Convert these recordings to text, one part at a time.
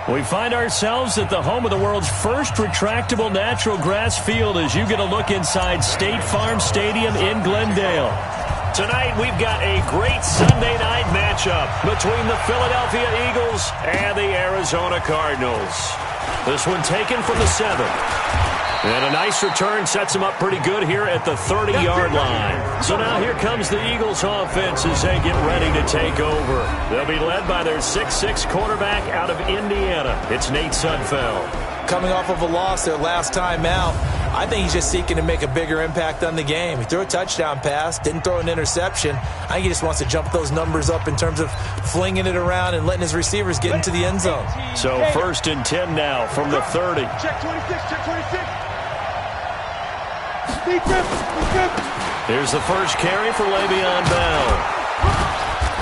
We find ourselves at the home of the world's first retractable natural grass field as you get a look inside State Farm Stadium in Glendale. Tonight, we've got a great Sunday night matchup between the Philadelphia Eagles and the Arizona Cardinals. This one taken from the 7. And a nice return sets them up pretty good here at the 30-yard line. So now here comes the Eagles offense as they get ready to take over. They'll be led by their 6'6" quarterback out of Indiana. It's Nate Sudfeld. Coming off of a loss their last time out, I think he's just seeking to make a bigger impact on the game. He threw a touchdown pass, didn't throw an interception. I think he just wants to jump those numbers up in terms of flinging it around and letting his receivers get into the end zone. So 1st and 10 now from the 30. Check 26, check 26. Here's the first carry for Le'Veon Bell.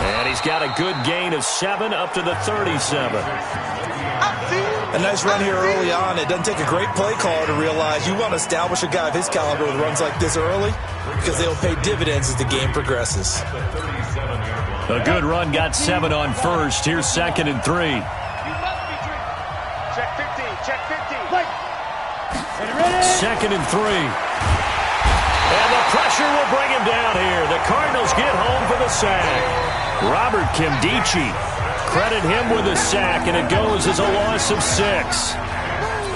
And he's got a good gain of 7 up to the 37. A nice run here early on. It doesn't take a great play caller to realize you want to establish a guy of his caliber with runs like this early because they'll pay dividends as the game progresses. A good run got 7 on first. Here's 2nd and 3. Check 50, check 50. 2nd and 3. And the pressure will bring him down here. The Cardinals get home for the sack. Robert Kimdichie. Credit him with a sack, and it goes as a loss of 6.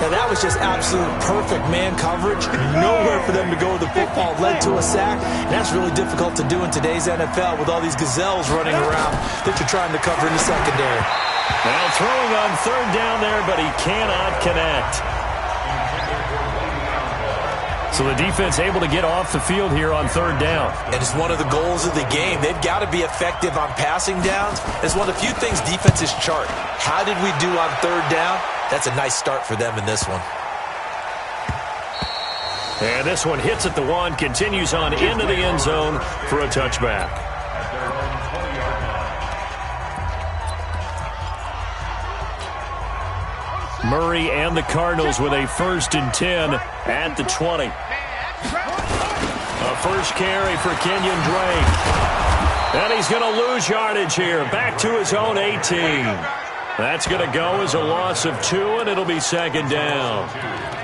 Now that was just absolute perfect man coverage. Nowhere for them to go with the football led to a sack. And that's really difficult to do in today's NFL with all these gazelles running around that you're trying to cover in the secondary. Now throwing on 3rd down there, but he cannot connect. So the defense able to get off the field here on 3rd down. And it's one of the goals of the game. They've got to be effective on passing downs. It's one of the few things defenses chart. How did we do on 3rd down? That's a nice start for them in this one. And this one hits at the 1, continues on into the end zone for a touchback. Murray and the Cardinals with a 1st and 10 at the 20. A first carry for Kenyon Drake. And he's going to lose yardage here. Back to his own 18. That's going to go as a loss of 2, and it'll be 2nd down.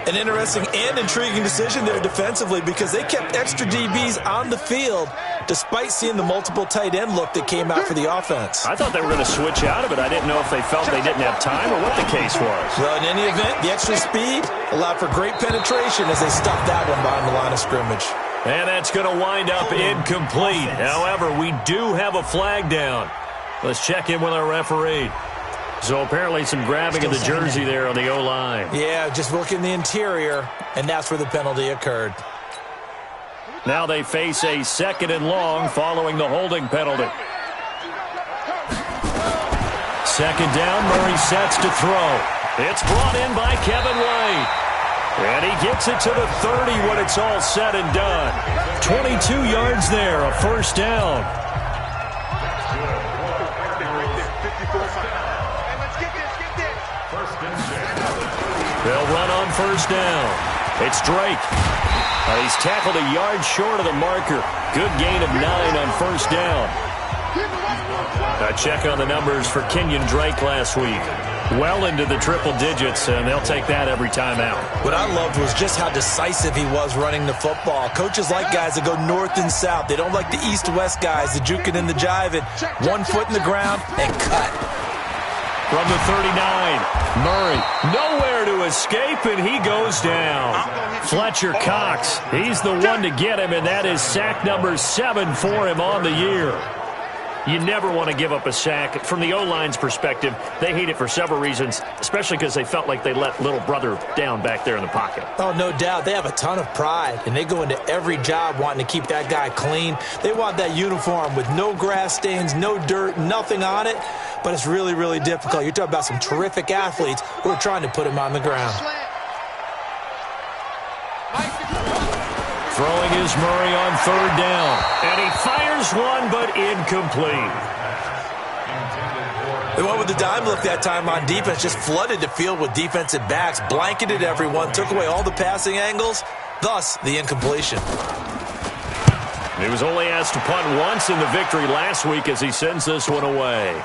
An interesting and intriguing decision there defensively because they kept extra DBs on the field despite seeing the multiple tight end look that came out for the offense. I thought they were going to switch out of it. I didn't know if they felt they didn't have time or what the case was. Well, in any event, the extra speed allowed for great penetration as they stuffed that one behind the line of scrimmage. And that's going to wind up incomplete. However, we do have a flag down. Let's check in with our referee. So apparently some grabbing of the jersey there on the O-line. Yeah, just look in the interior, and that's where the penalty occurred. Now they face a 2nd and long following the holding penalty. 2nd down, Murray sets to throw. It's brought in by Kevin White. And he gets it to the 30 when it's all said and done. 22 yards there, a 1st down. They'll run on 1st down. It's Drake. He's tackled a yard short of the marker. Good gain of 9 on 1st down. A check on the numbers for Kenyon Drake last week. Well into the triple digits, and they'll take that every time out. What I loved was just how decisive he was running the football. Coaches like guys that go north and south. They don't like the east-west guys, the juking and the jiving. 1 foot in the ground and cut. From the 39, Murray nowhere to escape, and he goes down. Fletcher Cox, he's the one to get him, and that is sack number 7 for him on the year. You never want to give up a sack. From the O-line's perspective, they hate it for several reasons, especially because they felt like they let little brother down back there in the pocket. Oh, no doubt. They have a ton of pride, and they go into every job wanting to keep that guy clean. They want that uniform with no grass stains, no dirt, nothing on it, but it's really, really difficult. You're talking about some terrific athletes who are trying to put him on the ground. Throwing is Murray on 3rd down. And he fires one, but incomplete. They went with the dime look that time on defense, just flooded the field with defensive backs, blanketed everyone, took away all the passing angles, thus the incompletion. He was only asked to punt once in the victory last week as he sends this one away.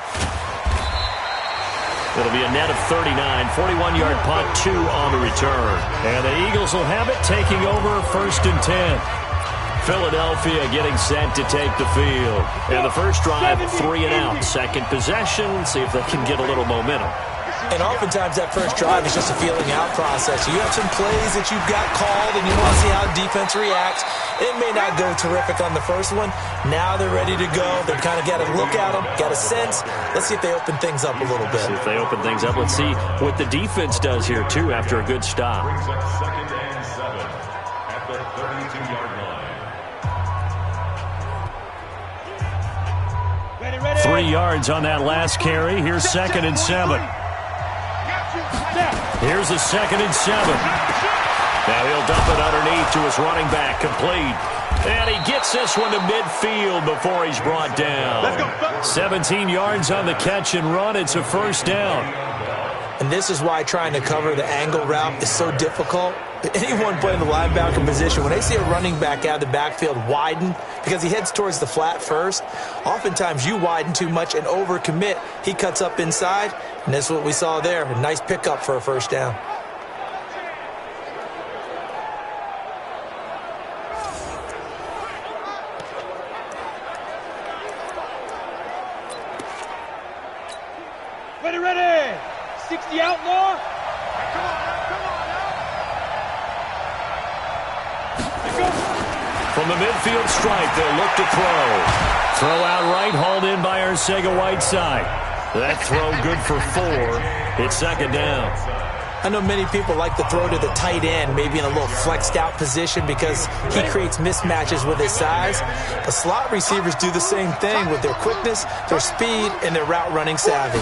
It'll be a net of 39, 41-yard punt, 2 on the return. And the Eagles will have it, taking over 1st and 10. Philadelphia getting set to take the field. And the first drive, 3 and out. Second possession, see if they can get a little momentum. And oftentimes that first drive is just a feeling out process. You have some plays that you've got called and you want to see how the defense reacts. It may not go terrific on the first one. Now they're ready to go. They've kind of got to look at them, got a sense. Let's see if they open things up a little bit. See if they open things up. Let's see what the defense does here, too, after a good stop. Brings up 2nd and 7 at the 32-yard line. 3 yards on that last carry. Here's 2nd and 7. Here's a 2nd and 7. Now he'll dump it underneath to his running back, complete. And he gets this one to midfield before he's brought down. 17 yards on the catch and run. It's a first down. And this is why trying to cover the angle route is so difficult. Anyone playing the linebacker position, when they see a running back out of the backfield widen, because he heads towards the flat first, oftentimes you widen too much and overcommit. He cuts up inside, and that's what we saw there. A nice pickup for a first down. Ready. 60 outlaw. Come on now. From the midfield stripe, they'll look to throw. Throw out right, hauled in by Arcega-Whiteside. That throw good for 4. It's 2nd down. I know many people like to throw to the tight end, maybe in a little flexed out position because he creates mismatches with his size. The slot receivers do the same thing with their quickness, their speed, and their route running savvy.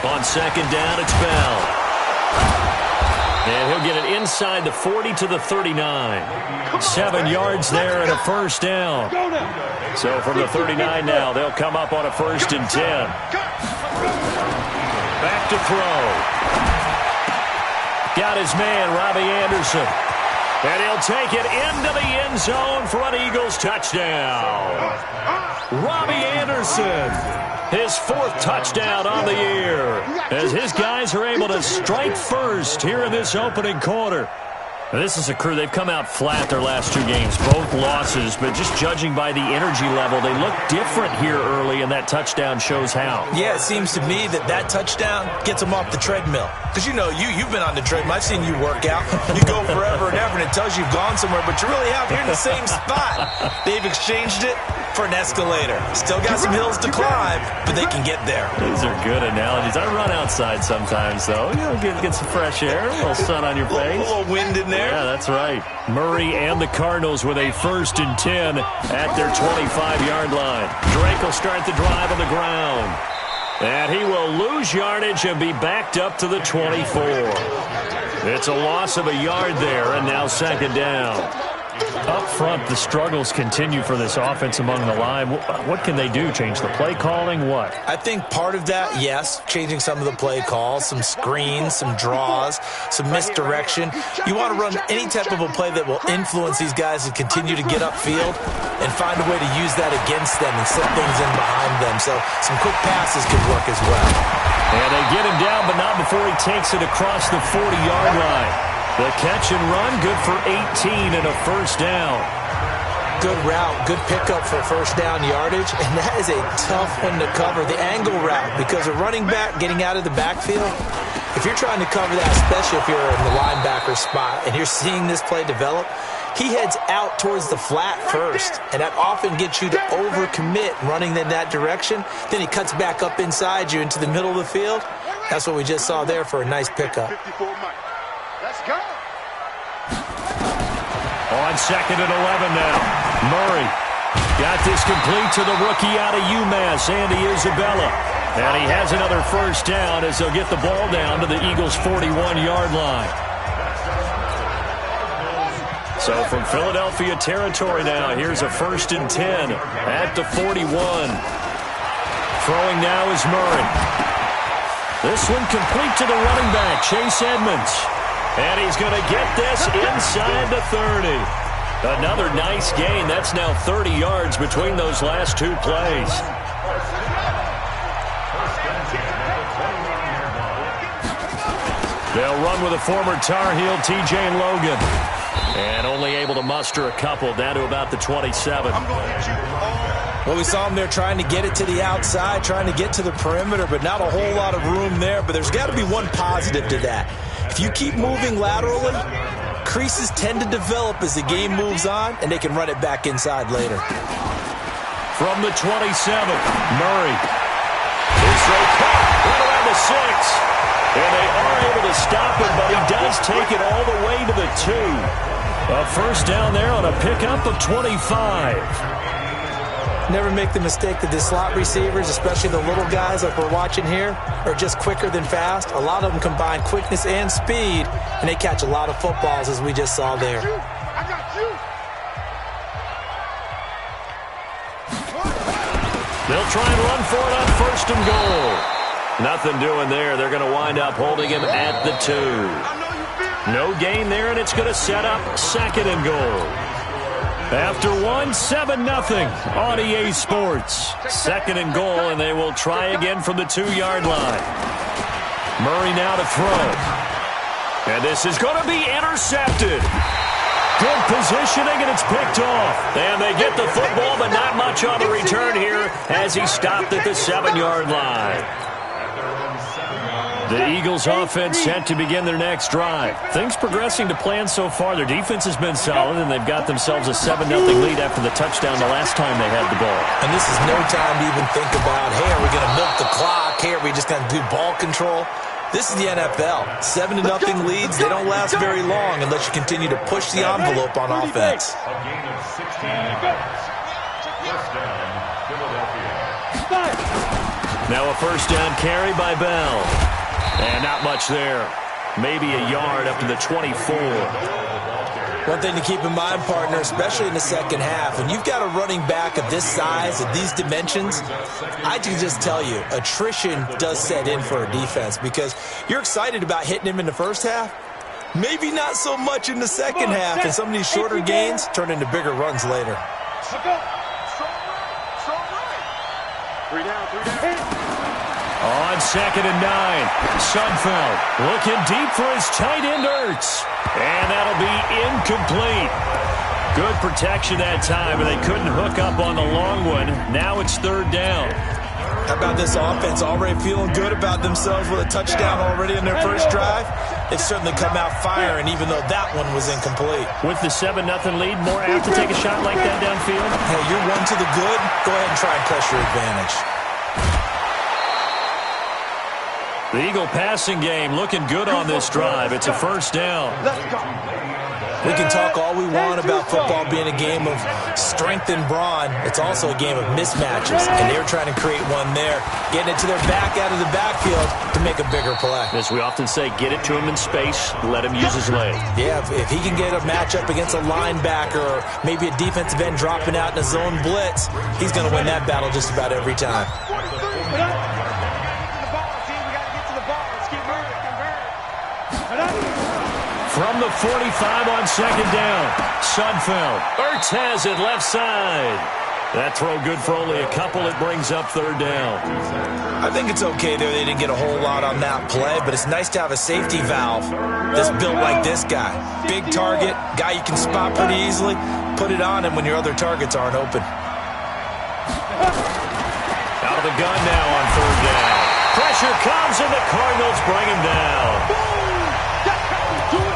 On 2nd down, it's Bell. And he'll get it inside the 40 to the 39. 7 yards there and a first down. So from the 39 now, they'll come up on a 1st and 10. Back to throw. Got his man, Robbie Anderson. And he'll take it into the end zone for an Eagles touchdown. Robbie Anderson, his 4th touchdown on the year, as his guys are able to strike first here in this opening quarter. This is a crew, they've come out flat their last 2 games, both losses, but just judging by the energy level, they look different here early, and that touchdown shows how. Yeah, it seems to me that touchdown gets them off the treadmill. Because, you've been on the treadmill. I've seen you work out. You go forever and ever, and it tells you you've gone somewhere, but you really have. You're in the same spot. They've exchanged it for an escalator. Still got some hills to climb, but they can get there. These are good analogies. I run outside sometimes, though. Get some fresh air, a little sun on your face. A little wind in there. Yeah, that's right. Murray and the Cardinals with a 1st and 10 at their 25-yard line. Drake will start the drive on the ground. And he will lose yardage and be backed up to the 24. It's a loss of a yard there, and now 2nd down. Up front, the struggles continue for this offense among the line. What can they do? Change the play calling? What? I think part of that, yes, changing some of the play calls, some screens, some draws, some misdirection. You want to run any type of a play that will influence these guys and continue to get upfield and find a way to use that against them and slip things in behind them. So some quick passes could work as well. And they get him down, but not before he takes it across the 40-yard line. The catch and run, good for 18 and a first down. Good route, good pickup for first down yardage, and that is a tough one to cover. The angle route, because a running back getting out of the backfield, if you're trying to cover that, especially if you're in the linebacker spot and you're seeing this play develop, he heads out towards the flat first, and that often gets you to overcommit running in that direction. Then he cuts back up inside you into the middle of the field. That's what we just saw there for a nice pickup. Let's go. On 2nd and 11 now. Murray got this complete to the rookie out of UMass, Andy Isabella. And he has another first down as they'll get the ball down to the Eagles' 41-yard line. So from Philadelphia territory now, here's a 1st and 10 at the 41. Throwing now is Murray. This one complete to the running back, Chase Edmonds. And he's going to get this inside the 30. Another nice gain. That's now 30 yards between those last 2 plays. They'll run with a former Tar Heel, T.J. Logan. And only able to muster a couple, down to about the 27. Well, we saw him there trying to get it to the outside, trying to get to the perimeter, but not a whole lot of room there. But there's got to be one positive to that. If you keep moving laterally, creases tend to develop as the game moves on, and they can run it back inside later. From the 27, Murray. Free throw caught right around the 6. And they are able to stop him, but he does take it all the way to the 2. A first down there on a pickup of 25. Never make the mistake that the slot receivers, especially the little guys like we're watching here, are just quicker than fast. A lot of them combine quickness and speed, and they catch a lot of footballs, as we just saw there. They'll try and run for it on first and goal. Nothing doing there. They're going to wind up holding him at the 2. No gain there, and it's going to set up second and goal. After 1, 7-0 on EA Sports. Second and goal, and they will try again from the 2-yard line. Murray now to throw. And this is going to be intercepted. Good positioning, and it's picked off. And they get the football, but not much on the return here as he stopped at the 7-yard line. The Eagles offense set to begin their next drive. Things progressing to plan so far. Their defense has been solid, and they've got themselves a 7-0 lead after the touchdown the last time they had the ball. And this is no time to even think about, hey, are we going to milk the clock? Hey, are we just going to do ball control? This is the NFL. 7-0 leads, they don't last very long unless you continue to push the envelope on offense. A gain of 16 yards. First down, Philadelphia. Now a first down carry by Bell. And not much there. Maybe a yard up to the 24. One thing to keep in mind, partner, especially in the second half, when you've got a running back of this size, of these dimensions, I can just tell you, attrition does set in for a defense because you're excited about hitting him in the first half. Maybe not so much in the second half, and some of these shorter gains turn into bigger runs later. 3 down. On 2nd and 9, Sudfeld looking deep for his tight end, Ertz. And that'll be incomplete. Good protection that time, and they couldn't hook up on the long one. Now it's 3rd down. How about this offense already feeling good about themselves with a touchdown already in their first drive? They've certainly come out firing, even though that one was incomplete. With the 7-0 lead, more apt to take a shot like that downfield? Hey, you're one to the good. Go ahead and try and press your advantage. The Eagle passing game looking good on this drive. It's a first down. We can talk all we want about football being a game of strength and brawn. It's also a game of mismatches, and they're trying to create one there, getting it to their back out of the backfield to make a bigger play. As we often say, get it to him in space, let him use his leg. Yeah, if he can get a matchup against a linebacker or maybe a defensive end dropping out in a zone blitz, he's going to win that battle just about every time. From the 45 on 2nd down, Sudfeld. Ertz has it left side. That throw good for only a couple. It brings up 3rd down. I think it's okay there. They didn't get a whole lot on that play, but it's nice to have a safety valve that's built like this guy. Big target, guy you can spot pretty easily. Put it on him when your other targets aren't open. Out of the gun now on 3rd down. Pressure comes, and the Cardinals bring him down.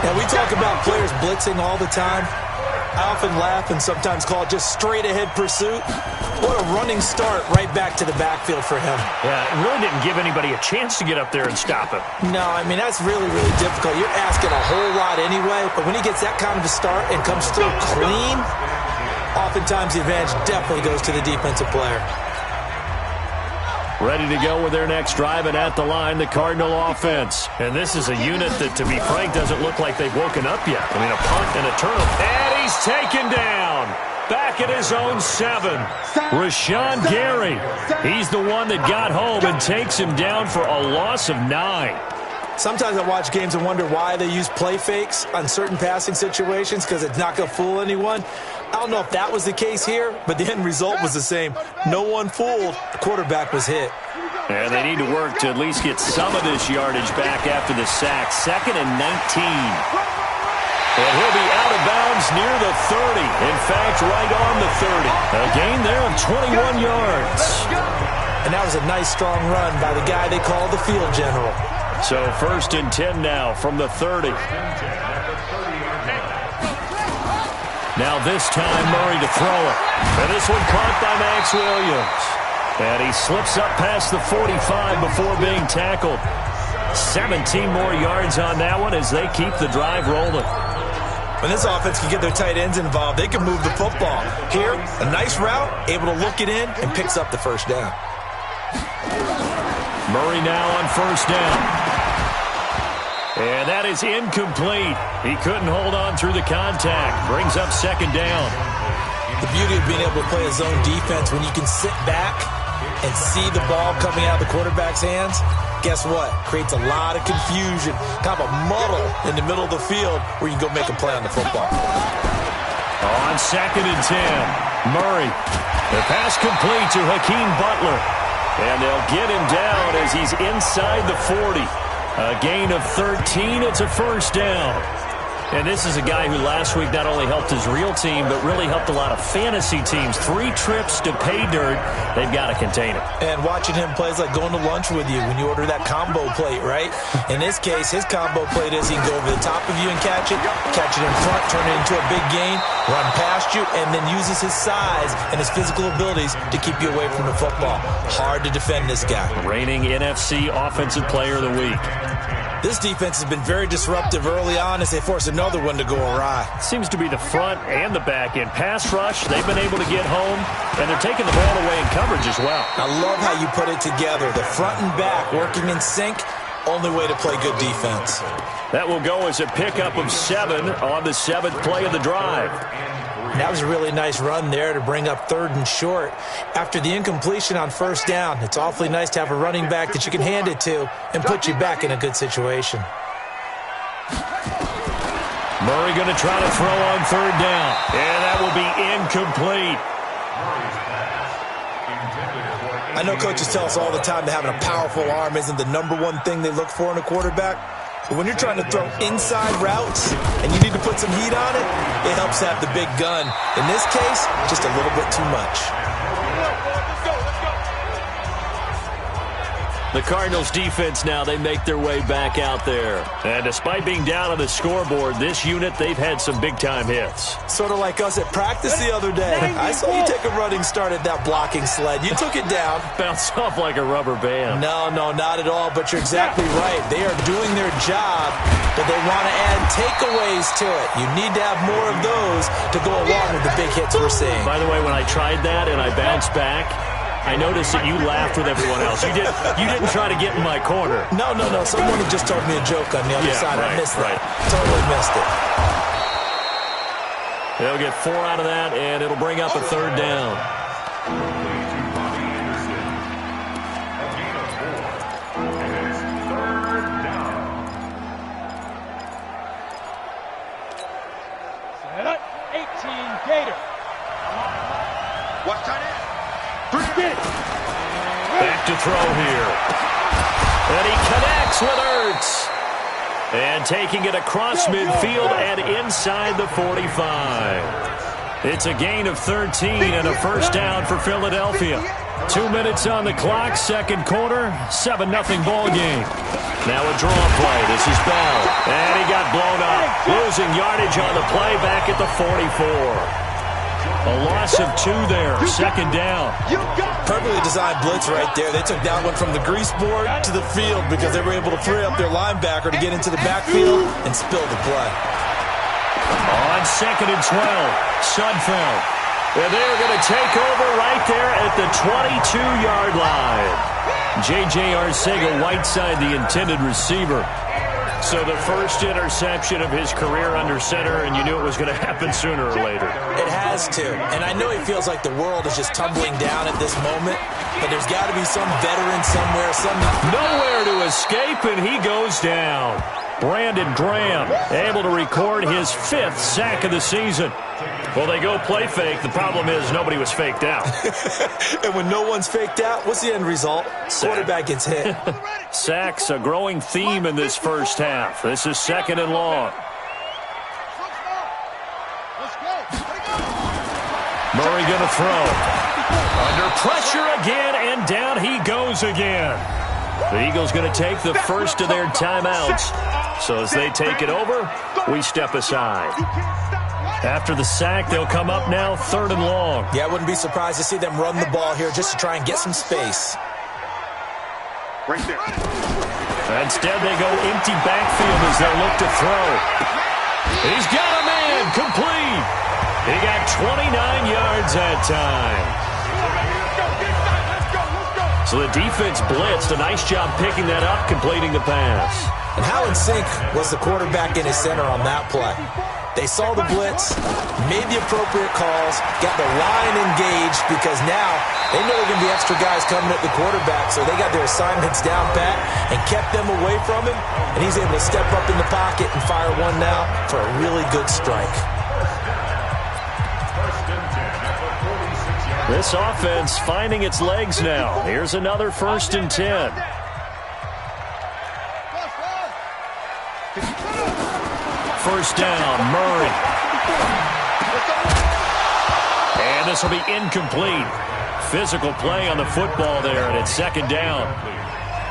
Now, we talk about players blitzing all the time. I often laugh and sometimes call it just straight-ahead pursuit. What a running start right back to the backfield for him. Yeah, it really didn't give anybody a chance to get up there and stop him. No, I mean, that's really, really difficult. You're asking a whole lot anyway, but when he gets that kind of a start and comes through clean, oftentimes the advantage definitely goes to the defensive player. Ready to go with their next drive, and at the line, the Cardinal offense. And this is a unit that, to be frank, doesn't look like they've woken up yet. I mean, a punt and a turnover. And he's taken down. Back at his own 7. Rashawn Gary. He's the one that got home and takes him down for a loss of 9. Sometimes I watch games and wonder why they use play fakes on certain passing situations because it's not going to fool anyone. I don't know if that was the case here, but the end result was the same. No one fooled. The quarterback was hit. And they need to work to at least get some of this yardage back after the sack. 2nd and 19. And he'll be out of bounds near the 30. In fact, right on the 30. A gain there of 21 yards. And that was a nice, strong run by the guy they call the field general. So 1st and 10 now from the 30. Now this time, Murray to throw it. And this one caught by Max Williams. And he slips up past the 45 before being tackled. 17 more yards on that one as they keep the drive rolling. When this offense can get their tight ends involved, they can move the football. Here, a nice route, able to look it in, and picks up the first down. Murray now on 1st down. And that is incomplete. He couldn't hold on through the contact. Brings up 2nd down. The beauty of being able to play a zone defense when you can sit back and see the ball coming out of the quarterback's hands, guess what? Creates a lot of confusion, kind of a muddle in the middle of the field where you can go make a play on the football. On 2nd and 10, Murray. The pass complete to Hakeem Butler. And they'll get him down as he's inside the 40. A gain of 13. It's a 1st down. And this is a guy who last week not only helped his real team, but really helped a lot of fantasy teams. 3 trips to pay dirt. They've got to contain him. And watching him play is like going to lunch with you when you order that combo plate, right? In this case, his combo plate is he can go over the top of you and catch it in front, turn it into a big gain, run past you, and then uses his size and his physical abilities to keep you away from the football. Hard to defend this guy. Reigning NFC Offensive Player of the Week. This defense has been very disruptive early on as they force another one to go awry. Seems to be the front and the back end. Pass rush, they've been able to get home, and they're taking the ball away in coverage as well. I love how you put it together. The front and back working in sync, only way to play good defense. That will go as a pickup of 7 on the 7th play of the drive. That was a really nice run there to bring up 3rd and short. After the incompletion on 1st down, it's awfully nice to have a running back that you can hand it to and put you back in a good situation. Murray going to try to throw on 3rd down. And that will be incomplete. I know coaches tell us all the time that having a powerful arm isn't the #1 thing they look for in a quarterback. But when you're trying to throw inside routes and you need to put some heat on it, it helps have the big gun. In this case, just a little bit too much. The Cardinals defense now, they make their way back out there. And despite being down on the scoreboard, this unit, they've had some big-time hits. Sort of like us at practice the other day. I saw you take a running start at that blocking sled. You took it down. Bounced off like a rubber band. No, not at all, but you're exactly right. They are doing their job, but they want to add takeaways to it. You need to have more of those to go along with the big hits we're seeing. By the way, when I tried that and I bounced back, I noticed that you laughed with everyone else. You didn't try to get in my corner. No. Someone had just told me a joke on the other side. Right, I missed that. Totally missed it. They'll get 4 out of that, and it'll bring up a 3rd down. Set 18 Gator. Watch tight end. Back to throw here. And he connects with Ertz. And taking it across midfield and inside the 45. It's a gain of 13 and a 1st down for Philadelphia. 2 minutes on the clock, 2nd quarter, 7-0 ball game. Now a draw play. This is Bell. And he got blown up. Losing yardage on the play back at the 44. A loss of 2 there, 2nd down. Perfectly designed blitz right there. They took that one from the grease board to the field because they were able to free up their linebacker to get into the backfield and spill the play. On 2nd and 12, Sudfeld. And they're going to take over right there at the 22-yard line. J.J. Arcega-Whiteside, the intended receiver. So the first interception of his career under center, and you knew it was going to happen sooner or later. It has to. And I know he feels like the world is just tumbling down at this moment, but there's got to be some veteran somewhere, nowhere to escape, and he goes down. Brandon Graham able to record his 5th sack of the season. Well, they go play fake. The problem is nobody was faked out. And when no one's faked out, what's the end result? Quarterback gets hit. Sacks, a growing theme in this first half. This is 2nd and long. Murray going to throw. Under pressure again, and down he goes again. The Eagles going to take the first of their timeouts. So as they take it over, we step aside. After the sack, they'll come up now 3rd and long. Yeah, I wouldn't be surprised to see them run the ball here just to try and get some space. Right there. Instead, they go empty backfield as they look to throw. He's got a man, complete. He got 29 yards that time. So the defense blitzed. A nice job picking that up, completing the pass. And how in sync was the quarterback in his center on that play? They saw the blitz, made the appropriate calls, got the line engaged because now they know there are going to be extra guys coming at the quarterback, so they got their assignments down pat and kept them away from him, and he's able to step up in the pocket and fire one now for a really good strike. This offense finding its legs now. Here's another 1st and 10. First down, Murray. And this will be incomplete. Physical play on the football there, and it's 2nd down.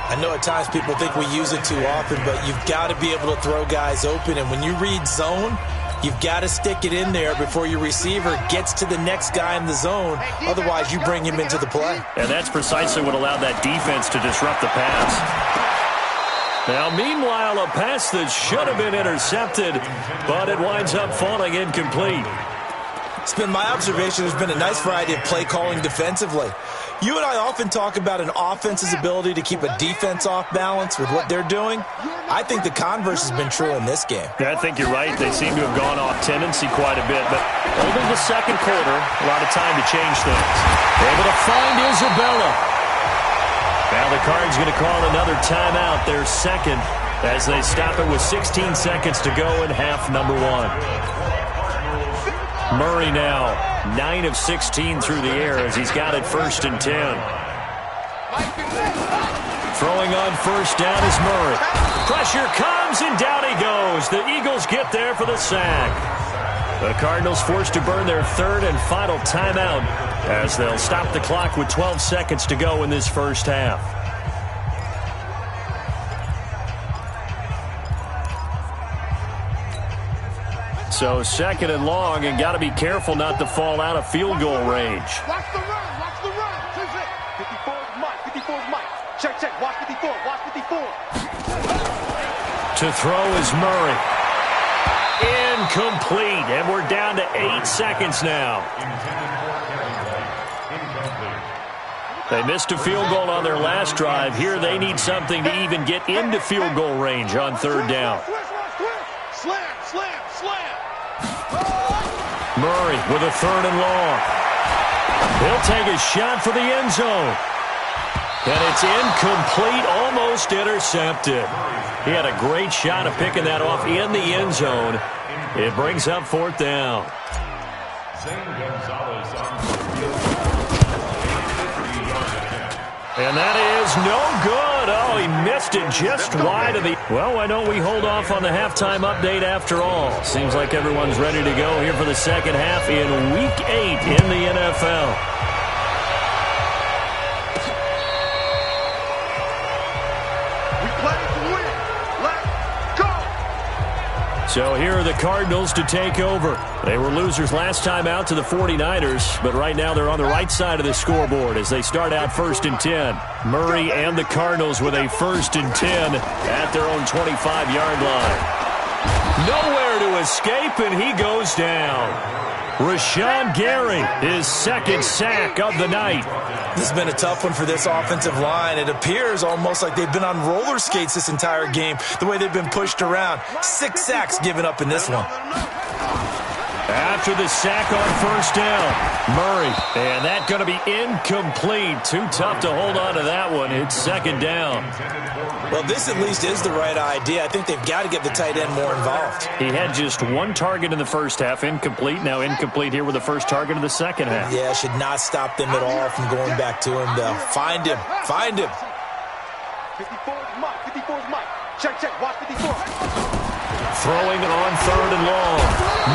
I know at times people think we use it too often, but you've got to be able to throw guys open, and when you read zone, you've got to stick it in there before your receiver gets to the next guy in the zone. Otherwise, you bring him into the play. And that's precisely what allowed that defense to disrupt the pass. Now, meanwhile, a pass that should have been intercepted, but it winds up falling incomplete. It's been my observation there's been a nice variety of play calling defensively. You and I often talk about an offense's ability to keep a defense off balance with what they're doing. I think the converse has been true in this game. Yeah, I think you're right. They seem to have gone off tendency quite a bit, but only the 2nd quarter, a lot of time to change things. Able to find Isabella. Now the Cards going to call another timeout, their 2nd, as they stop it with 16 seconds to go in half number 1. Murray now 9 of 16 through the air as he's got it 1st and 10. Throwing on 1st down is Murray. Pressure comes and down he goes. The Eagles get there for the sack. The Cardinals forced to burn their 3rd and final timeout as they'll stop the clock with 12 seconds to go in this first half. So 2nd and long, and got to be careful not to fall out of field goal range. Watch the run. Watch the run. 54 is Mike. 54 is Mike. Check. Watch 54. Watch 54. To throw is Murray. Incomplete, and we're down to 8 seconds now. They missed a field goal on their last drive. Here they need something to even get into field goal range on 3rd down. Slam. Murray with a 3rd and long. He'll take a shot for the end zone. And it's incomplete, almost intercepted. He had a great shot of picking that off in the end zone. It brings up 4th down. And that is no good. Oh, he missed it just wide of the... Well, why don't we hold off on the halftime update after all? Seems like everyone's ready to go here for the 2nd half in Week 8 in the NFL. So here are the Cardinals to take over. They were losers last time out to the 49ers, but right now they're on the right side of the scoreboard as they start out 1st and 10. Murray and the Cardinals with a 1st and 10 at their own 25-yard line. Nowhere to escape, and he goes down. Rashawn Gary, his 2nd sack of the night. This has been a tough one for this offensive line. It appears almost like they've been on roller skates this entire game, the way they've been pushed around. 6 sacks given up in this one. After the sack on first down, Murray. And that going to be incomplete. Too tough to hold on to that one. It's second down. Well, this at least is the right idea. I think they've got to get the tight end more involved. He had just one target in the first half, incomplete. Now incomplete here with the first target of the second half. Yeah, should not stop them at all from going back to him, though. Find him. Find him. 54 is Mike. 54 is Mike. Check, check. Watch 54. Throwing on third and long.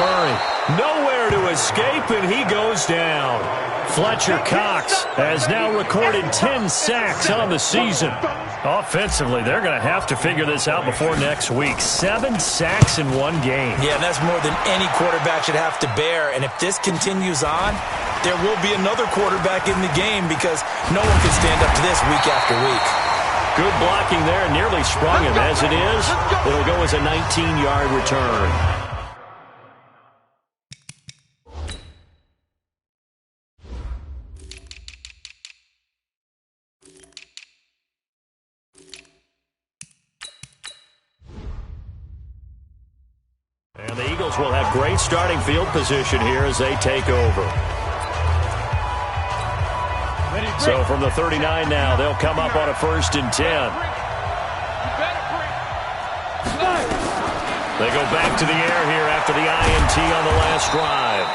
Murray nowhere to escape, and he goes down. Fletcher Cox has now recorded 10 sacks on the season. Offensively, they're going to have to figure this out before next week. 7 sacks in one game. Yeah, and that's more than any quarterback should have to bear. And if this continues on, there will be another quarterback in the game because no one can stand up to this week after week. Good blocking there, nearly sprung him. As it is, it'll go as a 19-yard return. And the Eagles will have great starting field position here as they take over. So from the 39 now, they'll come up on a 1st and 10. They go back to the air here after the INT on the last drive.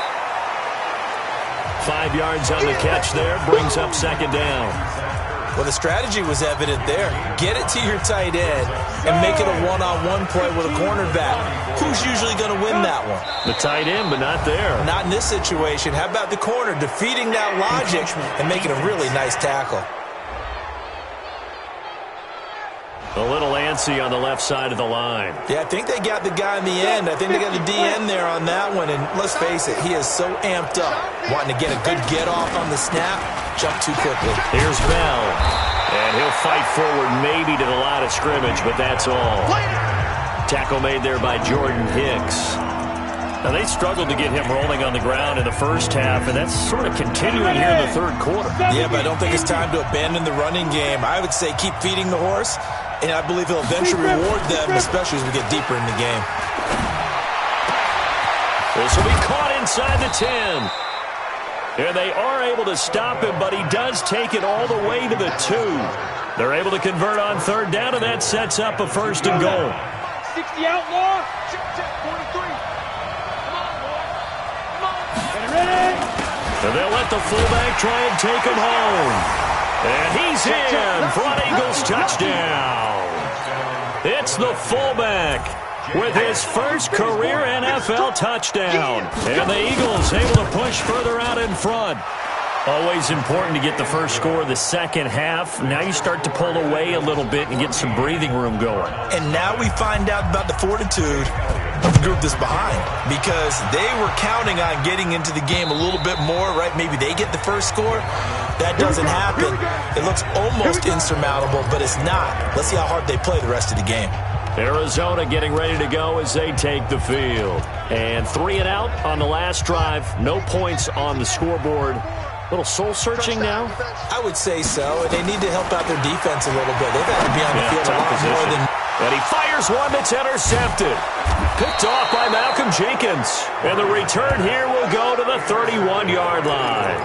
5 yards on the catch there, brings up second down. Well, the strategy was evident there. Get it to your tight end and make it a one-on-one play with a cornerback. Who's usually going to win that one? The tight end, but not there. Not in this situation. How about the corner defeating that logic and making a really nice tackle? A little antsy on the left side of the line. Yeah, I think they got the guy in the end. I think they got the DN there on that one. And let's face it, he is so amped up, wanting to get a good get-off on the snap, jump too quickly. Here's Bell. And he'll fight forward maybe to the line of scrimmage, but that's all. Tackle made there by Jordan Hicks. Now, they struggled to get him rolling on the ground in the first half, and that's sort of continuing here in the third quarter. Yeah, but I don't think it's time to abandon the running game. I would say keep feeding the horse, and I believe he'll eventually reward them, especially as we get deeper in the game. This will be caught inside the 10. And they are able to stop him, but he does take it all the way to the 2. They're able to convert on third down, and that sets up a 1st and goal. 60 outlaw. Check, check. 43. Come on, boy. Come on. Get ready. And they'll let the fullback try and take him home. And he's in for an Eagles touchdown. It's the fullback with his first career NFL touchdown. And the Eagles able to push further out in front. Always important to get the first score of the second half. Now you start to pull away a little bit and get some breathing room going. And now we find out about the fortitude of the group that's behind, because they were counting on getting into the game a little bit more, right? Maybe they get the first score. That doesn't happen. It looks almost insurmountable, but it's not. Let's see how hard they play the rest of the game. Arizona getting ready to go as they take the field. And 3 and out on the last drive. No points on the scoreboard. Little soul-searching now? I would say so, and they need to help out their defense a little bit. They've got to be on the field a lot more than... And he fires one that's intercepted. Picked off by Malcolm Jenkins. And the return here will go to the 31-yard line.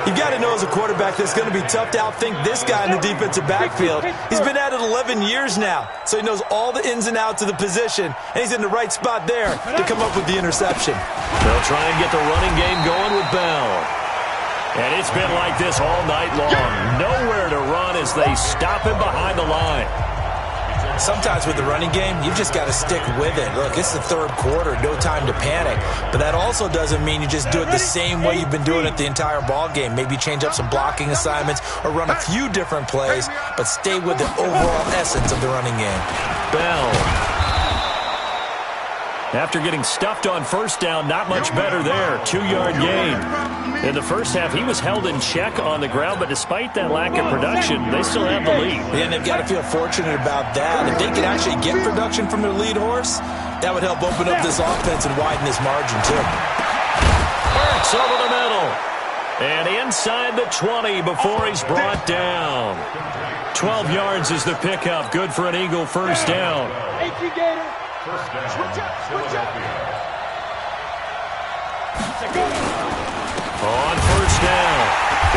You've got to know as a quarterback that it's going to be tough to outthink this guy in the defensive backfield. He's been at it 11 years now, so he knows all the ins and outs of the position, and he's in the right spot there to come up with the interception. They'll try and get the running game going with Bell. And it's been like this all night long. Nowhere to run as they stop him behind the line. Sometimes with the running game, you've just got to stick with it. Look, it's the third quarter, no time to panic. But that also doesn't mean you just do it the same way you've been doing it the entire ball game. Maybe change up some blocking assignments or run a few different plays, but stay with the overall essence of the running game. Bell. After getting stuffed on first down, not much better there. 2-yard gain. In the first half, he was held in check on the ground, but despite that lack of production, they still have the lead. Yeah, and they've got to feel fortunate about that. If they can actually get production from their lead horse, that would help open up this offense and widen this margin, too. Burks over the middle. And inside the 20 before he's brought down. 12 yards is the pickup. Good for an Eagle first down. Gator. First down, Philadelphia. On first down,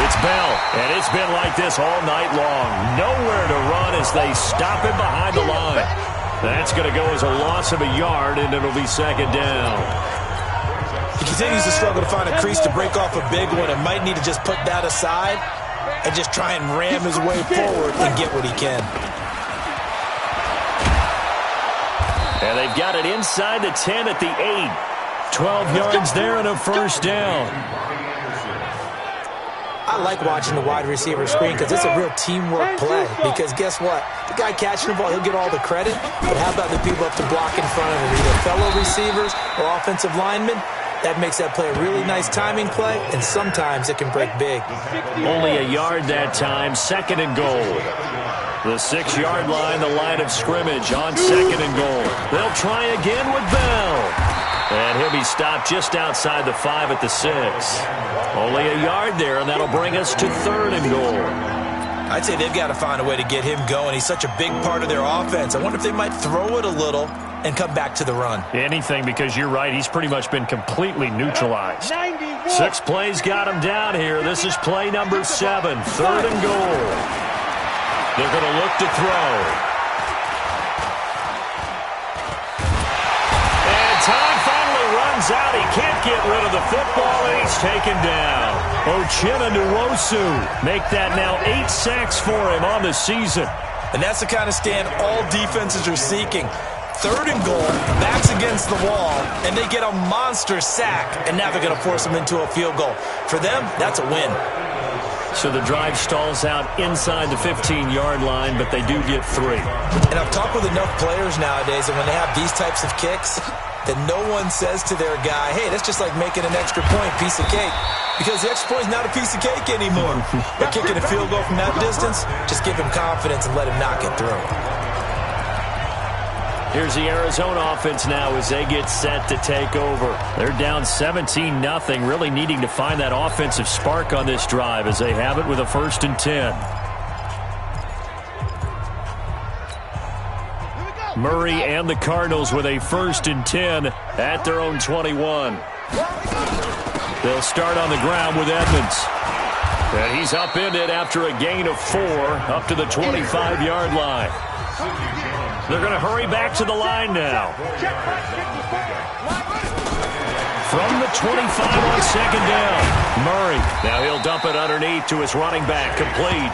it's Bell, and it's been like this all night long. Nowhere to run as they stop him behind the line. That's going to go as a loss of a yard, and it'll be second down. He continues to struggle to find a crease to break off a big one and might need to just put that aside and just try and ram his way forward and get what he can. And they've got it inside the 10 at the 8. 12 yards there and a first down. I like watching the wide receiver screen because it's a real teamwork play. Because guess what? The guy catching the ball, he'll get all the credit. But how about the people up to block in front of him? Either fellow receivers or offensive linemen. That makes that play a really nice timing play, and sometimes it can break big. Only a yard that time, second and goal. The 6-yard line, the line of scrimmage on second and goal. They'll try again with Bell. And he'll be stopped just outside the 5 at the 6. Only a yard there, and that'll bring us to third and goal. I'd say they've got to find a way to get him going. He's such a big part of their offense. I wonder if they might throw it a little and come back to the run. Anything, because you're right, he's pretty much been completely neutralized. 6 plays got him down here. This is play number 7, third and goal. They're going to look to throw. And time finally runs out. He can't get rid of the football, and he's taken down. Uchenna Nwosu make that now 8 sacks for him on the season. And that's the kind of stand all defenses are seeking. Third and goal, backs against the wall, and they get a monster sack, and now they're going to force them into a field goal. For them, that's a win. So the drive stalls out inside the 15-yard line, but they do get 3. And I've talked with enough players nowadays that when they have these types of kicks, that no one says to their guy, hey, that's just like making an extra point, piece of cake. Because the extra point is not a piece of cake anymore. But kicking a field goal from that distance, just give him confidence and let him knock it through. Here's the Arizona offense now as they get set to take over. They're down 17-0, really needing to find that offensive spark on this drive as they have it with a 1st and 10. Murray and the Cardinals with a 1st and 10 at their own 21. They'll start on the ground with Edmonds. And he's upended after a gain of 4 up to the 25-yard line. They're going to hurry back to the line now. From the 25 on second down, Murray. Now he'll dump it underneath to his running back, complete.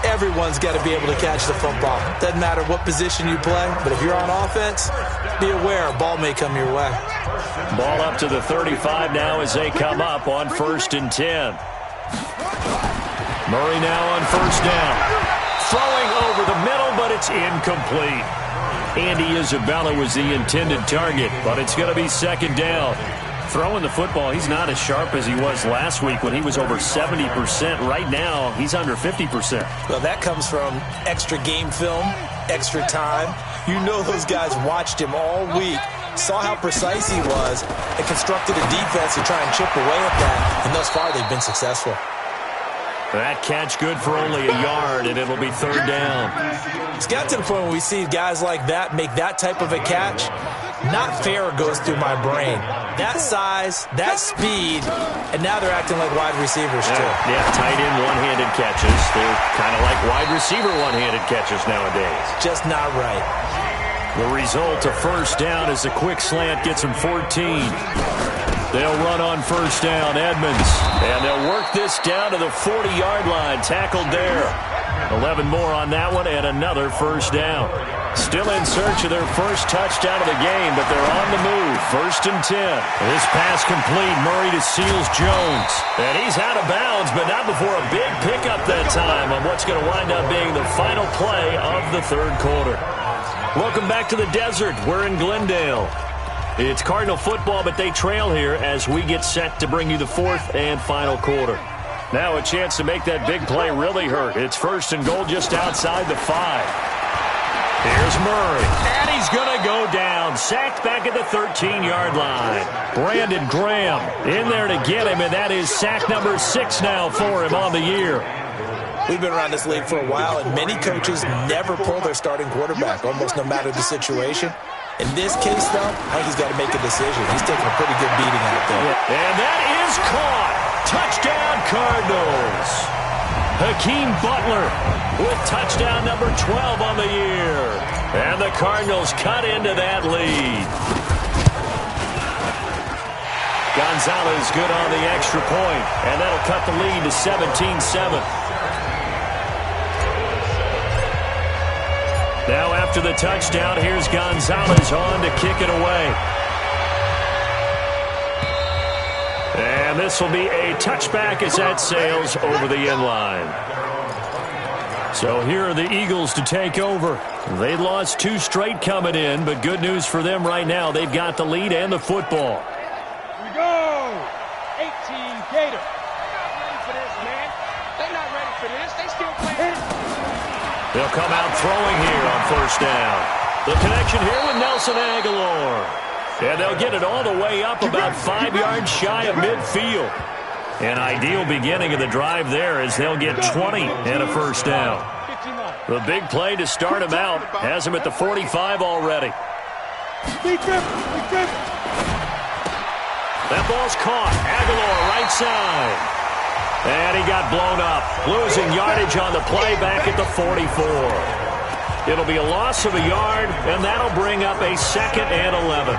Everyone's got to be able to catch the football. Doesn't matter what position you play, but if you're on offense, be aware a ball may come your way. Ball up to the 35 now as they come up on 1st and 10. Murray now on 1st down. Throwing over the middle, but it's incomplete. Andy Isabella was the intended target, but it's going to be second down. Throwing the football, he's not as sharp as he was last week when he was over 70%. Right now, he's under 50%. Well, that comes from extra game film, extra time. You know those guys watched him all week, saw how precise he was, and constructed a defense to try and chip away at that. And thus far, they've been successful. That catch good for only a yard, and it'll be third down. It's got to the point where we see guys like that make that type of a catch. Not fair goes through my brain. That size, that speed, and now they're acting like wide receivers too. Yeah, tight end one-handed catches. They're kind of like wide receiver one-handed catches nowadays. Just not right. The result, a first down as the quick slant gets them 14. They'll run on first down, Edmonds. And they'll work this down to the 40-yard line. Tackled there. 11 more on that one and another first down. Still in search of their first touchdown of the game, but they're on the move. 1st and 10. This pass complete. Murray to Seals Jones. And he's out of bounds, but not before a big pickup that time on what's going to wind up being the final play of the third quarter. Welcome back to the desert. We're in Glendale. It's Cardinal football, but they trail here as we get set to bring you the 4th and final quarter. Now a chance to make that big play really hurt. It's 1st and goal just outside the 5. Here's Murray, and he's going to go down. Sacked back at the 13-yard line. Brandon Graham in there to get him, and that is sack number 6 now for him on the year. We've been around this league for a while, and many coaches never pull their starting quarterback, almost no matter the situation. In this case, though, I think he's got to make a decision. He's taking a pretty good beating out there. And that is caught. Touchdown, Cardinals. Hakeem Butler with touchdown number 12 on the year. And the Cardinals cut into that lead. Gonzalez good on the extra point, and that'll cut the lead to 17-7. Now after the touchdown, here's Gonzalez on to kick it away. And this will be a touchback as that sails over the end line. So here are the Eagles to take over. They lost 2 straight coming in, but good news for them right now. They've got the lead and the football. Here we go. 18 Gator. They're not ready for this, man. They're not ready for this. They still playing. They'll come out throwing here on first down. The connection here with Nelson Aguilar. And they'll get it all the way up about 5 yards shy of midfield. An ideal beginning of the drive there as they'll get 20 and a first down. The big play to start him out has him at the 45 already. That ball's caught. Aguilar right side. And he got blown up. Losing yardage on the play back at the 44. It'll be a loss of a yard, and that'll bring up a 2nd and 11.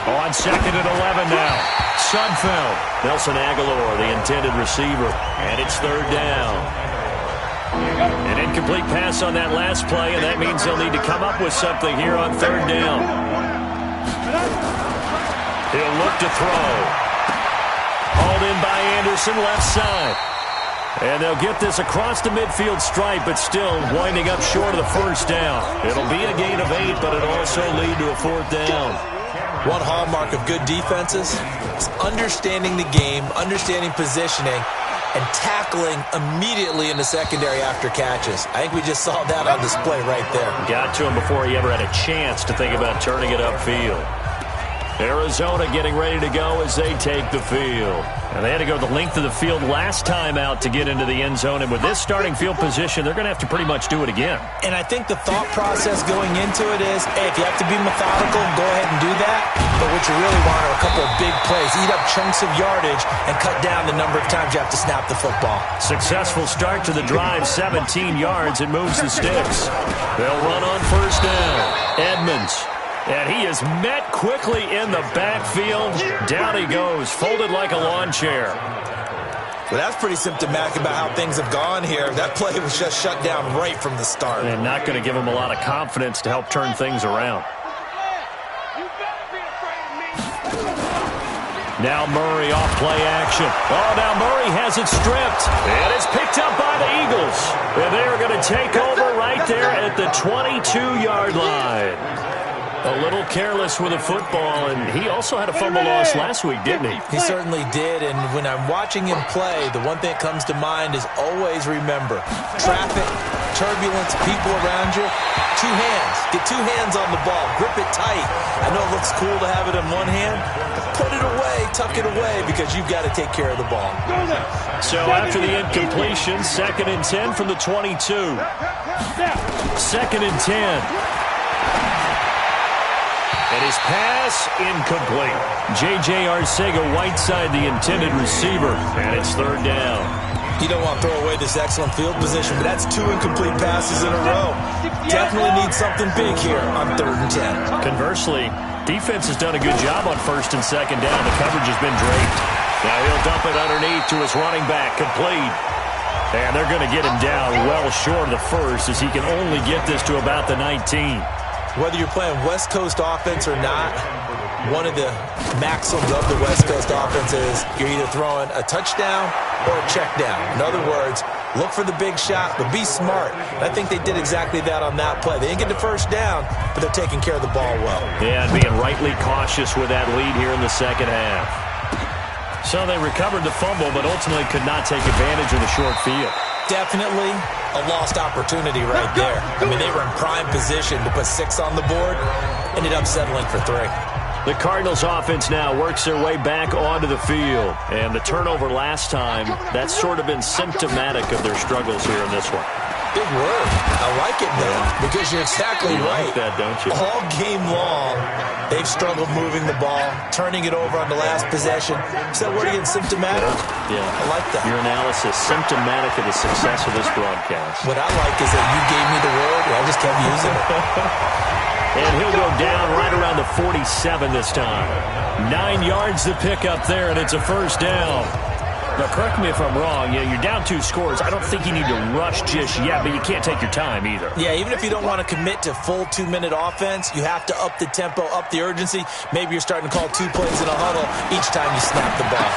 On 2nd and 11 now. Sudfeld. Nelson Aguilar, the intended receiver. And it's 3rd down. An incomplete pass on that last play, and that means they'll need to come up with something here on 3rd down. He'll look to throw. Hauled in by Anderson, left side. And they'll get this across the midfield stripe, but still winding up short of the first down. It'll be a gain of 8, but it'll also lead to a 4th down. One hallmark of good defenses is understanding the game, understanding positioning, and tackling immediately in the secondary after catches. I think we just saw that on display right there. Got to him before he ever had a chance to think about turning it upfield. Arizona getting ready to go as they take the field. And they had to go the length of the field last time out to get into the end zone. And with this starting field position, they're going to have to pretty much do it again. And I think the thought process going into it is, hey, if you have to be methodical, go ahead and do that. But what you really want are a couple of big plays. Eat up chunks of yardage and cut down the number of times you have to snap the football. Successful start to the drive, 17 yards. It moves the sticks. They'll run on first down. Edmonds. And he is met quickly in the backfield. Down he goes, folded like a lawn chair. Well, that's pretty symptomatic about how things have gone here. That play was just shut down right from the start. And not going to give him a lot of confidence to help turn things around. Now Murray off play action. Oh, now Murray has it stripped. And it's picked up by the Eagles. And they are going to take over right there at the 22-yard line. A little careless with a football, and he also had a fumble loss last week, didn't he? He certainly did, and when I'm watching him play, the one thing that comes to mind is always remember, traffic, turbulence, people around you, 2 hands. Get 2 hands on the ball. Grip it tight. I know it looks cool to have it in one hand. Put it away, tuck it away, because you've got to take care of the ball. So after the incompletion, 2nd and 10 from the 22. 2nd and 10. And his pass incomplete. J.J. Arcega-Whiteside, the intended receiver, and it's 3rd down. You don't want to throw away this excellent field position, but that's 2 incomplete passes in a row. Definitely need something big here on 3rd and 10. Conversely, defense has done a good job on 1st and 2nd down. The coverage has been draped. Now he'll dump it underneath to his running back, complete. And they're going to get him down well short of the first as he can only get this to about the 19. Whether you're playing West Coast offense or not, one of the maxims of the West Coast offense is you're either throwing a touchdown or a check down. In other words, look for the big shot, but be smart. And I think they did exactly that on that play. They didn't get the first down, but they're taking care of the ball well. Yeah, and being rightly cautious with that lead here in the second half. So they recovered the fumble, but ultimately could not take advantage of the short field. Definitely a lost opportunity right there. I mean, they were in prime position to put 6 on the board. Ended up settling for 3. The Cardinals offense now works their way back onto the field. And the turnover last time, that's sort of been symptomatic of their struggles here in this one. Big word. I like it, though, because you're exactly right. You like that, don't you? All game long, they've struggled moving the ball, turning it over on the last possession. Is that word again, symptomatic? Yeah. I like that. Your analysis, symptomatic of the success of this broadcast. What I like is that you gave me the word, and I just kept using it. And he'll go down right around the 47 this time. 9 yards to pick up there, and it's a first down. Now, correct me if I'm wrong. You're down 2 scores. I don't think you need to rush just yet, but you can't take your time either. Yeah, even if you don't want to commit to full 2-minute offense, you have to up the tempo, up the urgency. Maybe you're starting to call 2 plays in a huddle each time you snap the ball.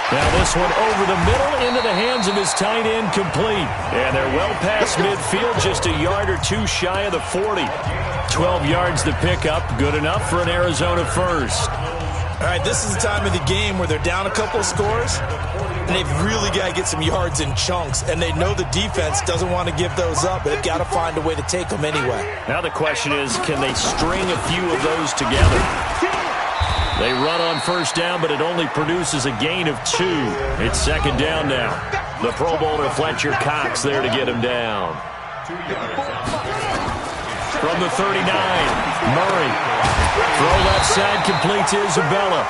Now this one over the middle into the hands of his tight end, complete. And they're well past midfield, just a yard or 2 shy of the 40. 12 yards to pick up, good enough for an Arizona first. All right, this is the time of the game where they're down a couple of scores, and they've really got to get some yards in chunks, and they know the defense doesn't want to give those up, but they've got to find a way to take them anyway. Now the question is, can they string a few of those together? They run on first down, but it only produces a gain of 2. It's second down now. The Pro Bowler Fletcher Cox there to get him down. From the 39, Murray. Throw left side, complete to Isabella.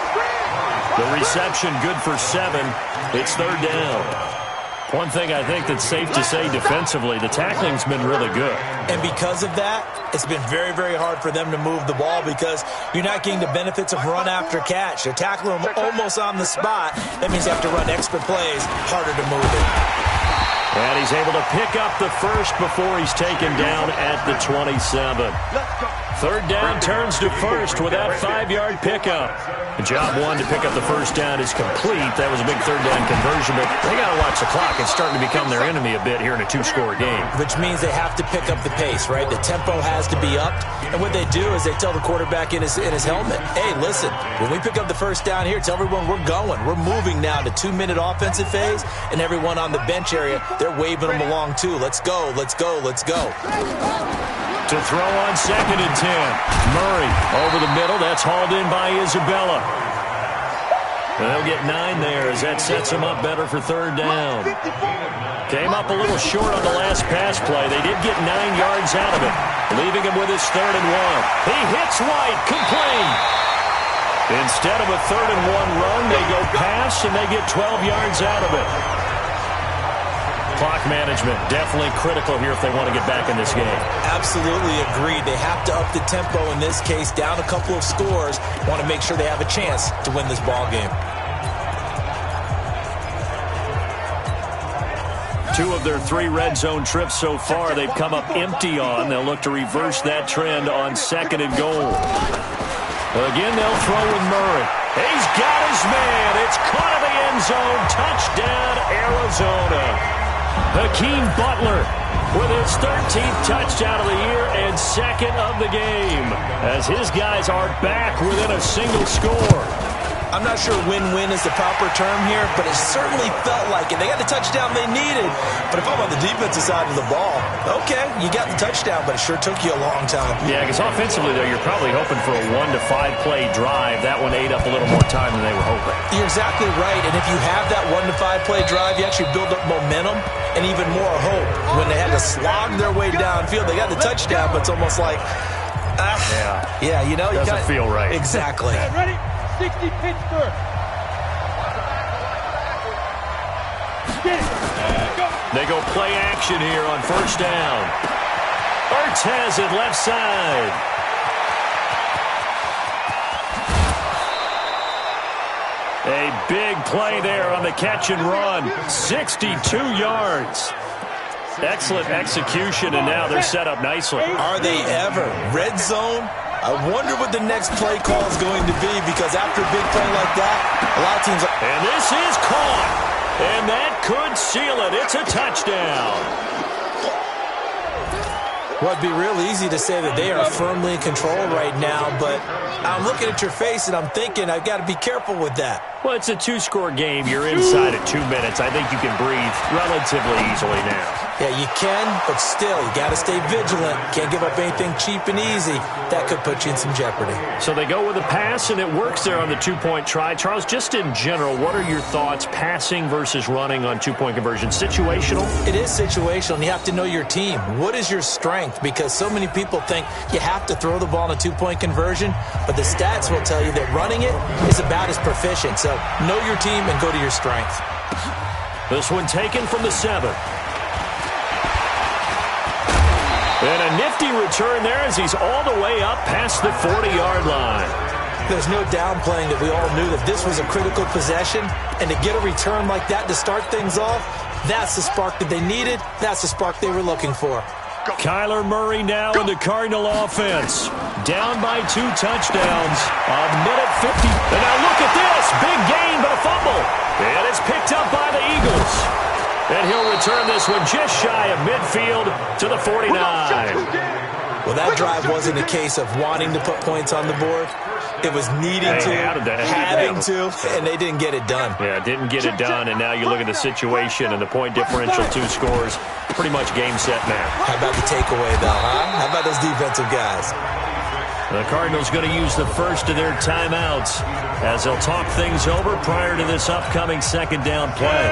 The reception good for 7. It's third down. One thing I think that's safe to say defensively, the tackling's been really good. And because of that, it's been very, very hard for them to move the ball because you're not getting the benefits of run after catch. They're tackling them almost on the spot. That means you have to run extra plays, harder to move it. And he's able to pick up the first before he's taken down at the 27. Third down turns to first with that 5-yard pickup. Job 1 to pick up the first down is complete. That was a big third down conversion, but they got to watch the clock. It's starting to become their enemy a bit here in a 2-score game. Which means they have to pick up the pace, right? The tempo has to be upped. And what they do is they tell the quarterback in his helmet, hey, listen, when we pick up the first down here, tell everyone we're going. We're moving now to 2-minute offensive phase, and everyone on the bench area, they're waving them along too. Let's go, let's go, let's go. To throw on second and 10. Murray over the middle. That's hauled in by Isabella. And they'll get 9 there as that sets them up better for third down. Came up a little short on the last pass play. They did get 9 yards out of it, leaving him with his 3rd and 1. He hits White, complete. Instead of a 3rd and 1 run, they go pass, and they get 12 yards out of it. Clock management, definitely critical here if they want to get back in this game. Absolutely agreed. They have to up the tempo in this case, down a couple of scores. Want to make sure they have a chance to win this ball game. 2 of their 3 red zone trips so far, they've come up empty on. They'll look to reverse that trend on 2nd and goal. Again, they'll throw with Murray. He's got his man. It's caught in the end zone. Touchdown, Arizona. Hakeem Butler with his 13th touchdown of the year and 2nd of the game as his guys are back within a single score. I'm not sure win-win is the proper term here, but it certainly felt like it. They got the touchdown they needed. But if I'm on the defensive side of the ball, okay, you got the touchdown, but it sure took you a long time. Yeah, because offensively, though, you're probably hoping for a 1 to 5 play drive. That one ate up a little more time than they were hoping. You're exactly right, and if you have that 1 to 5 play drive, you actually build up momentum and even more hope. When they had to slog their way downfield, they got the touchdown, but it's almost like, yeah, you know. Doesn't feel right. Exactly. Ready? 60 Pittsburgh. Get it. Go. They go play action here on first down. Ertz has it left side. A big play there on the catch and run. 62 yards. Excellent execution, and now they're set up nicely. Are they ever? Red zone? I wonder what the next play call is going to be, because after a big play like that, a lot of teams are... And this is caught. And that could seal it. It's a touchdown. Well, it'd be real easy to say that they are firmly in control right now, but I'm looking at your face and I'm thinking I've got to be careful with that. Well, it's a two-score game. You're inside at 2 minutes. I think you can breathe relatively easily now. Yeah, you can, but still, you got to stay vigilant. Can't give up anything cheap and easy. That could put you in some jeopardy. So they go with a pass, and it works there on the two-point try. Charles, just in general, what are your thoughts passing versus running on two-point conversion? Situational? It is situational, and you have to know your team. What is your strength? Because so many people think you have to throw the ball in a two-point conversion, but the stats will tell you that running it is about as proficient. So know your team and go to your strength. This one taken from the 7. And a nifty return there as he's all the way up past the 40-yard line. There's no downplaying that we all knew that this was a critical possession, and to get a return like that to start things off, that's the spark that they needed. That's the spark they were looking for. Kyler Murray now in the Cardinal offense. Down by 2 touchdowns. A minute 50. And now look at this. Big gain, but a fumble. And it's picked up by the Eagles. And he'll return this one just shy of midfield to the 49. Well, that drive wasn't a case of wanting to put points on the board. It was needing to, having to, and they didn't get it done. Yeah, didn't get it done, and now you look at the situation and the point differential, 2 scores, pretty much game, set, match. How about the takeaway, though, huh? How about those defensive guys? The Cardinals going to use the first of their timeouts as they'll talk things over prior to this upcoming second down play.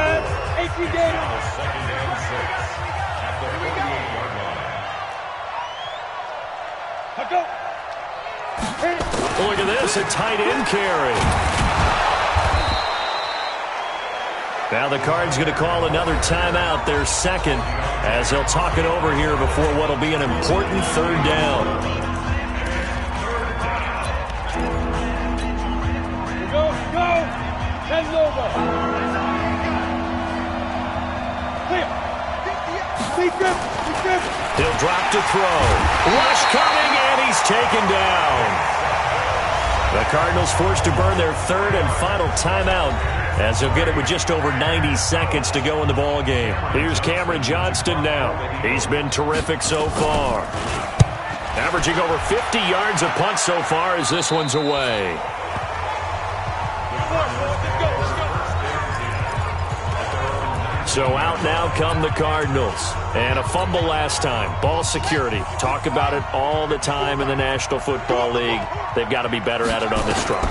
Look at this, a tight end carry. Now the Cards going to call another timeout, their second, as they'll talk it over here before what will be an important third down. He'll drop to throw. Rush coming, and he's taken down. The Cardinals forced to burn their third and final timeout as they'll get it with just over 90 seconds to go in the ball game. Here's Cameron Johnston now. He's been terrific so far. Averaging over 50 yards a punt so far as this one's away. So out now come the Cardinals. And a fumble last time. Ball security. Talk about it all the time in the National Football League. They've got to be better at it on this drive.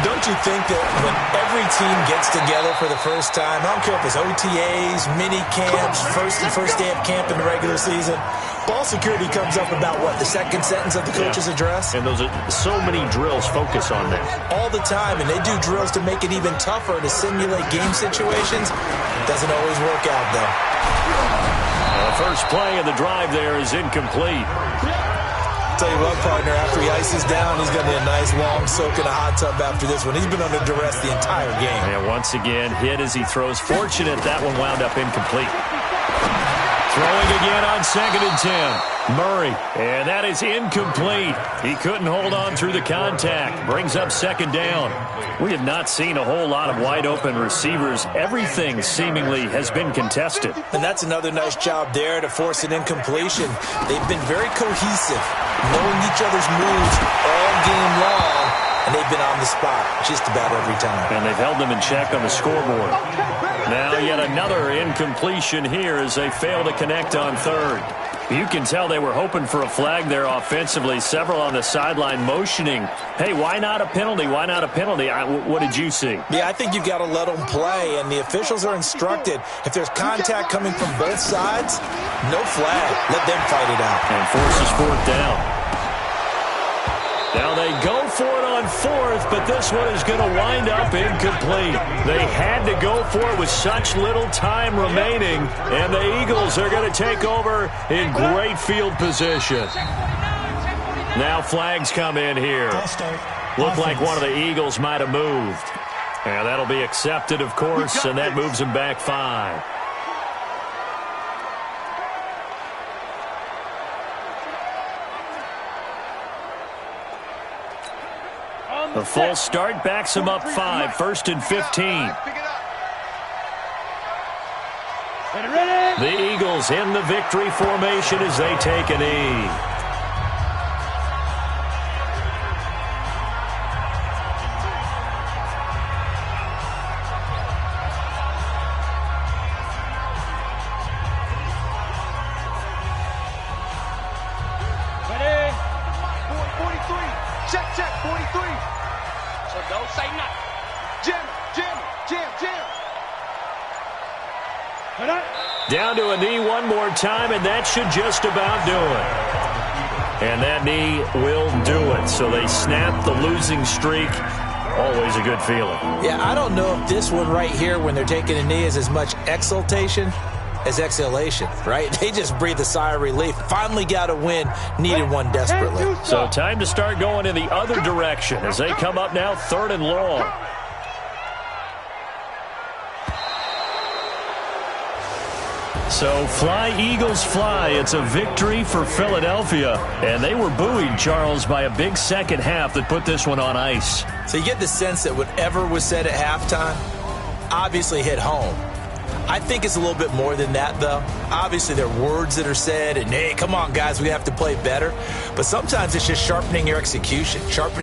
Don't you think that when every team gets together for the first time, I don't care if it's OTAs, mini camps, first day of camp in the regular season, ball security comes up about, what, the second sentence of the coach's address? And those are so many drills focus on that. All the time, and they do drills to make it even tougher to simulate game situations. Doesn't always work out, though. The first play of the drive there is incomplete. Tell you what, partner, after he ices down, he's going to need a nice long soak in a hot tub after this one. He's been under duress the entire game. And once again, hit as he throws. Fortunate that one wound up incomplete. Throwing again on 2nd and 10. Murray, and that is incomplete. He couldn't hold on through the contact. Brings up 2nd down. We have not seen a whole lot of wide-open receivers. Everything seemingly has been contested. And that's another nice job there to force an incompletion. They've been very cohesive, knowing each other's moves all game long, and they've been on the spot just about every time. And they've held them in check on the scoreboard. Now yet another incompletion here as they fail to connect on 3rd. You can tell they were hoping for a flag there offensively. Several on the sideline motioning, hey, why not a penalty? Why not a penalty? What did you see? Yeah, I think you've got to let them play, and the officials are instructed, if there's contact coming from both sides, no flag. Let them fight it out. And forces 4th down. Now they go for it on 4th, but this one is going to wind up incomplete. They had to go for it with such little time remaining, and the Eagles are going to take over in great field position. Now flags come in here. Looked like one of the Eagles might have moved. And that'll be accepted, of course, and that moves them back 5. The full start backs him up 5. 1st and 15. Ready? The Eagles in the victory formation as they take a knee. Ready? 43. Check, 43. So don't say nothing. Jam. Down to a knee one more time, and that should just about do it. And that knee will do it. So they snap the losing streak. Always a good feeling. Yeah, I don't know if this one right here, when they're taking a knee, is as much exultation as exhalation, right? They just breathe a sigh of relief. Finally got a win, needed one desperately. So time to start going in the other direction as they come up now 3rd and long. So fly, Eagles, fly. It's a victory for Philadelphia. And they were buoyed, Charles, by a big second half that put this one on ice. So you get the sense that whatever was said at halftime obviously hit home. I think it's a little bit more than that, though. Obviously, there are words that are said, and, hey, come on, guys, we have to play better. But sometimes it's just sharpening your execution, sharpening